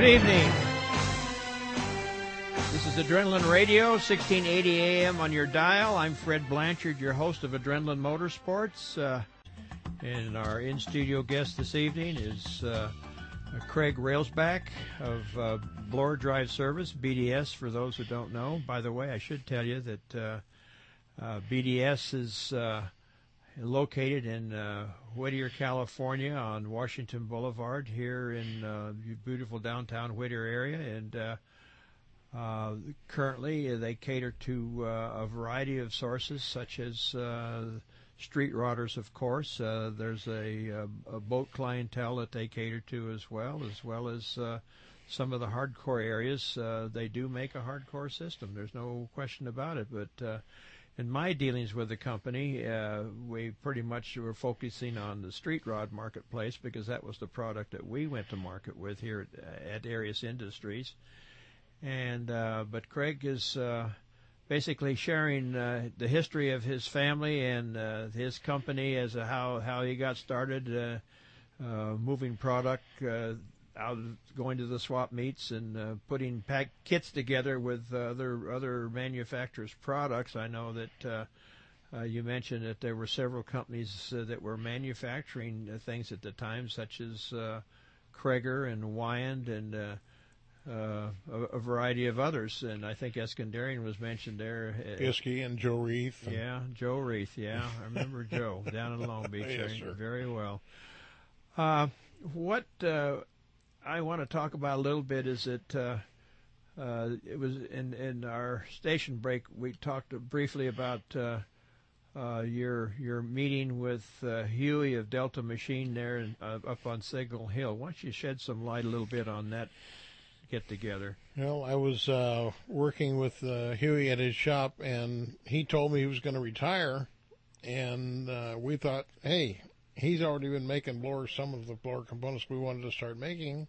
Good evening. This is Adrenaline Radio, 1680 AM on your dial. I'm Fred Blanchard, your host of Adrenaline Motorsports. And our in-studio guest this evening is Craig Railsback of Blower Drive Service, BDS, for those who don't know. By the way, I should tell you that BDS is located in Whittier, California, on Washington Boulevard here in beautiful downtown Whittier area. And currently they cater to a variety of sources, such as street rodders, of course. There's a boat clientele that they cater to as well as some of the hardcore areas. They do make a hardcore system. There's no question about it. But in my dealings with the company, we pretty much were focusing on the street rod marketplace because that was the product that we went to market with here at Arius Industries. And but Craig is basically sharing the history of his family and his company as to how he got started moving product out, going to the swap meets and putting kits together with other manufacturers' products. I know that you mentioned that there were several companies that were manufacturing things at the time, such as Krager and Wyand and a variety of others, and I think Eskandarian was mentioned there. Iskey and Joe Reith. Yeah, Joe Reith. Yeah, I remember Joe down in Long Beach. Yes, sir. Very well. What I want to talk about a little bit is that it was in our station break we talked briefly about your meeting with Huey of Delta Machine there up on Signal Hill. Why don't you shed some light a little bit on that get together? Well, I was working with Huey at his shop, and he told me he was going to retire, and we thought, hey, he's already been making blowers, some of the blower components we wanted to start making,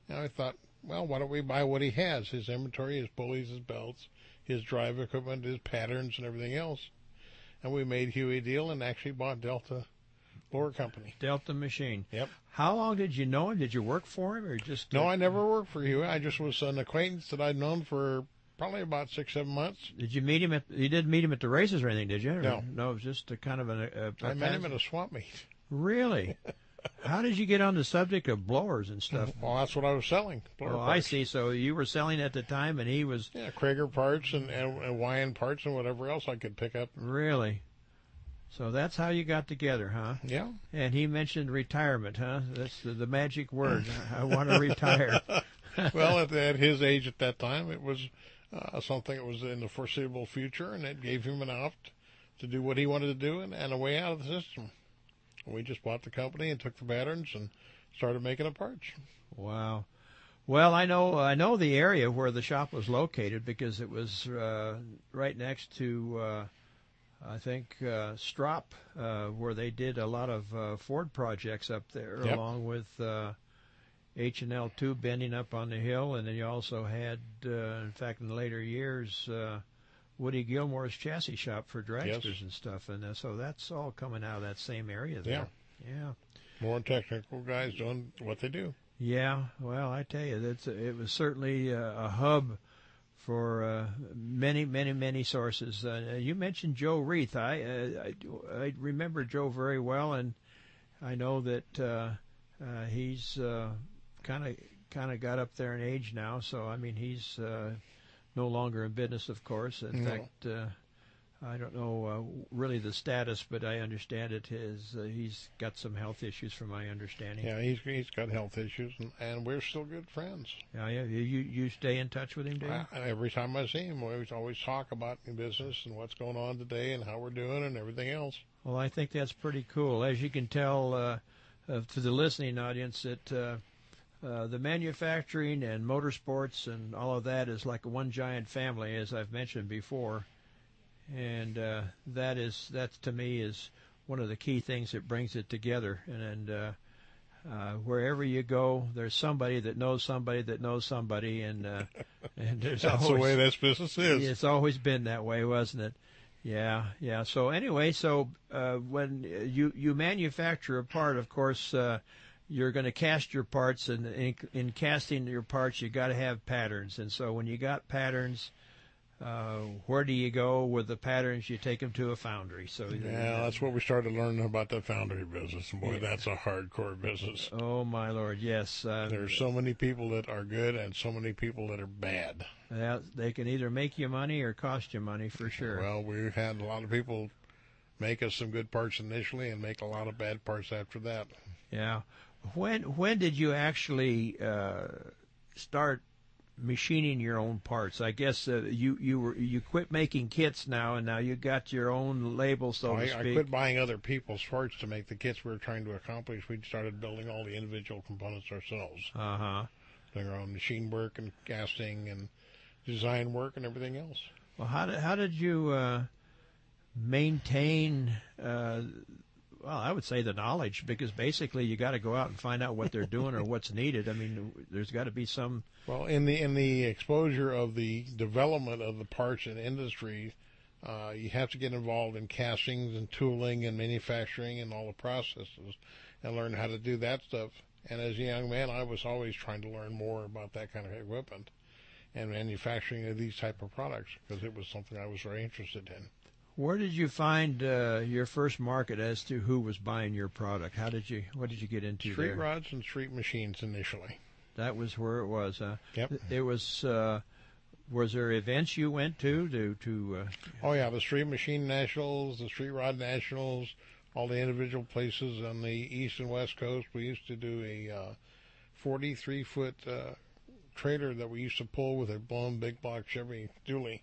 and I thought, well, why don't we buy what he has, his inventory, his pulleys, his belts, his drive equipment, his patterns, and everything else. And we made Huey a deal and actually bought Delta Blower Company. Delta Machine. Yep. How long did you know him? Did you work for him or just? No, I never worked for Huey. I just was an acquaintance that I'd known for probably about 6-7 months. Did you meet him you didn't meet him at the races or anything, did you? No. No, it was just a kind of I met him at a swap meet. Really? How did you get on the subject of blowers and stuff? Well, that's what I was selling. Oh, parts. I see. So you were selling at the time, and he was... Yeah, Krager parts and Wyand parts and whatever else I could pick up. Really? So that's how you got together, huh? Yeah. And he mentioned retirement, huh? That's the magic word. I want to retire. Well, at his age at that time, it was something that was in the foreseeable future, and it gave him an out to do what he wanted to do and a way out of the system. We just bought the company and took the patterns and started making the parts. Wow. Well, I know the area where the shop was located because it was right next to... I think Strop, where they did a lot of Ford projects up there, yep. along with H&L Tube bending up on the hill, and then you also had, in fact, in later years, Woody Gilmore's chassis shop for dragsters yes. and stuff, and so that's all coming out of that same area there. Yeah. More technical guys doing what they do. Yeah. Well, I tell you, it was certainly a hub for many sources. You mentioned Joe Reith. I remember Joe very well, and I know that he's kind of got up there in age now. So I mean, he's no longer in business, of course. In fact, I don't know really the status, but I understand it is he's got some health issues, from my understanding. Yeah, he's got health issues, and we're still good friends. Yeah. You stay in touch with him, do you? Every time I see him, we always talk about business and what's going on today and how we're doing and everything else. Well, I think that's pretty cool. As you can tell to the listening audience, that the manufacturing and motorsports and all of that is like one giant family, as I've mentioned before. And that to me is one of the key things that brings it together. And wherever you go, there's somebody that knows somebody that knows somebody, and there's that's the way this business is. It's always been that way, wasn't it? Yeah. So anyway, when you manufacture a part, of course, you're going to cast your parts, and in casting your parts, you got to have patterns. And so when you got patterns, where do you go with the patterns? You take them to a foundry. So yeah, that's what we started learning about the foundry business. And boy, that's a hardcore business. Oh my Lord, yes. There's so many people that are good and so many people that are bad. They can either make you money or cost you money for sure. Well, we've had a lot of people make us some good parts initially and make a lot of bad parts after that. Yeah. When did you actually start machining your own parts? I guess you quit making kits now, and now you got your own label, so to speak. I quit buying other people's parts to make the kits we were trying to accomplish. We started building all the individual components ourselves. Doing our own machine work and casting and design work and everything else. Well, how did you maintain? Well, I would say the knowledge, because basically you got to go out and find out what they're doing or what's needed. I mean, there's got to be some. Well, in the exposure of the development of the parts and industry, you have to get involved in castings and tooling and manufacturing and all the processes, and learn how to do that stuff. And as a young man, I was always trying to learn more about that kind of equipment and manufacturing of these type of products, because it was something I was very interested in. Where did you find your first market as to who was buying your product? What did you get into Street there? rods and street machines initially. That was where it was, huh? Yep. It was. Was there events you went to? Oh yeah, the Street Machine Nationals, the Street Rod Nationals, all the individual places on the East and West Coast. We used to do a 43-foot trailer that we used to pull with a blown big block Chevy dually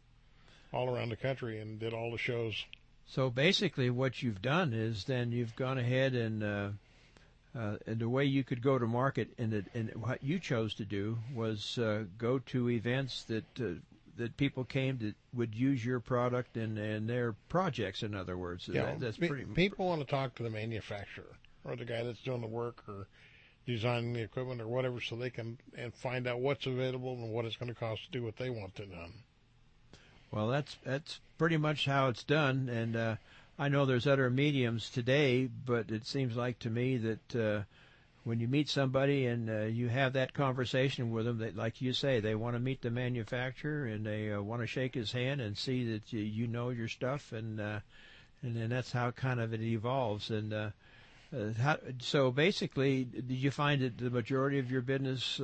all around the country, and did all the shows. So basically what you've done is then you've gone ahead and the way you could go to market, and what you chose to do was go to events that people came that would use your product in their projects, in other words. Yeah, that's pretty. People want to talk to the manufacturer or the guy that's doing the work or designing the equipment or whatever, so they can find out what's available and what it's going to cost to do what they want to done. Well, that's pretty much how it's done, and I know there's other mediums today, but it seems like to me that when you meet somebody and you have that conversation with them, that, like you say, they want to meet the manufacturer and they want to shake his hand and see that you know your stuff, and then that's how kind of it evolves. And so basically, did you find that the majority of your business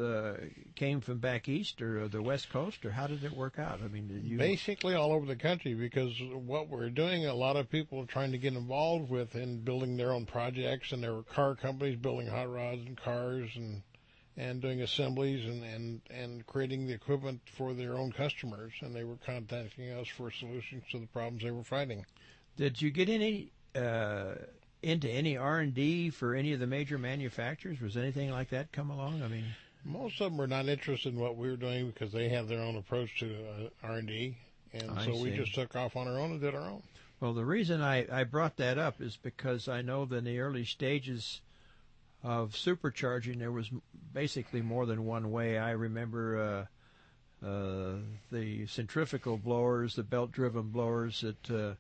came from back east or the West Coast, or how did it work out? I mean, basically all over the country, because what we're doing, a lot of people are trying to get involved with in building their own projects, and there were car companies building hot rods and cars and doing assemblies and creating the equipment for their own customers, and they were contacting us for solutions to the problems they were fighting. Did you get any into any R&D for any of the major manufacturers? Was anything like that come along? I mean, most of them were not interested in what we were doing because they have their own approach to R&D, and so we just took off on our own and did our own. Well, the reason I brought that up is because I know that in the early stages of supercharging, there was basically more than one way. I remember the centrifugal blowers, the belt-driven blowers that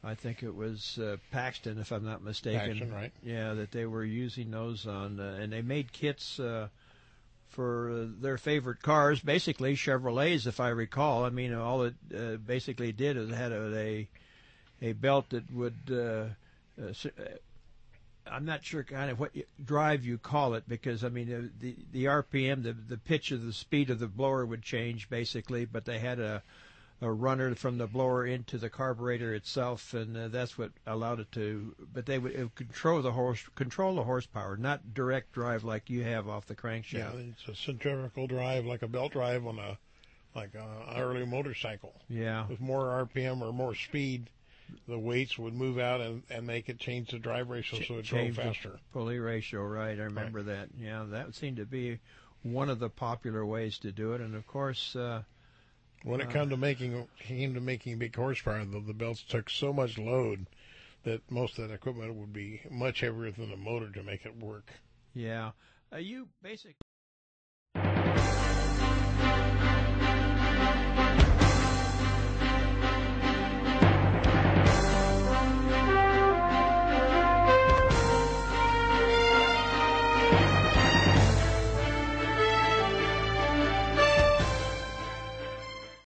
I think it was Paxton, if I'm not mistaken. Paxton, right? Yeah, that they were using those on, and they made kits for their favorite cars, basically Chevrolets, if I recall. I mean, all it basically did is had a belt that would. I'm not sure kind of what drive you call it, because I mean the RPM, the pitch of the speed of the blower would change basically, but they had a runner from the blower into the carburetor itself, and that's what allowed it to. But it would control the horsepower, not direct drive like you have off the crankshaft. Yeah, it's a centrifugal drive, like a belt drive on an early motorcycle. Yeah, with more RPM or more speed, the weights would move out and make it change the drive ratio so it drove faster. The pulley ratio, right? I remember that. Yeah, that seemed to be one of the popular ways to do it, and of course. When it came to making big horsepower, the belts took so much load that most of that equipment would be much heavier than the motor to make it work. Yeah. You basically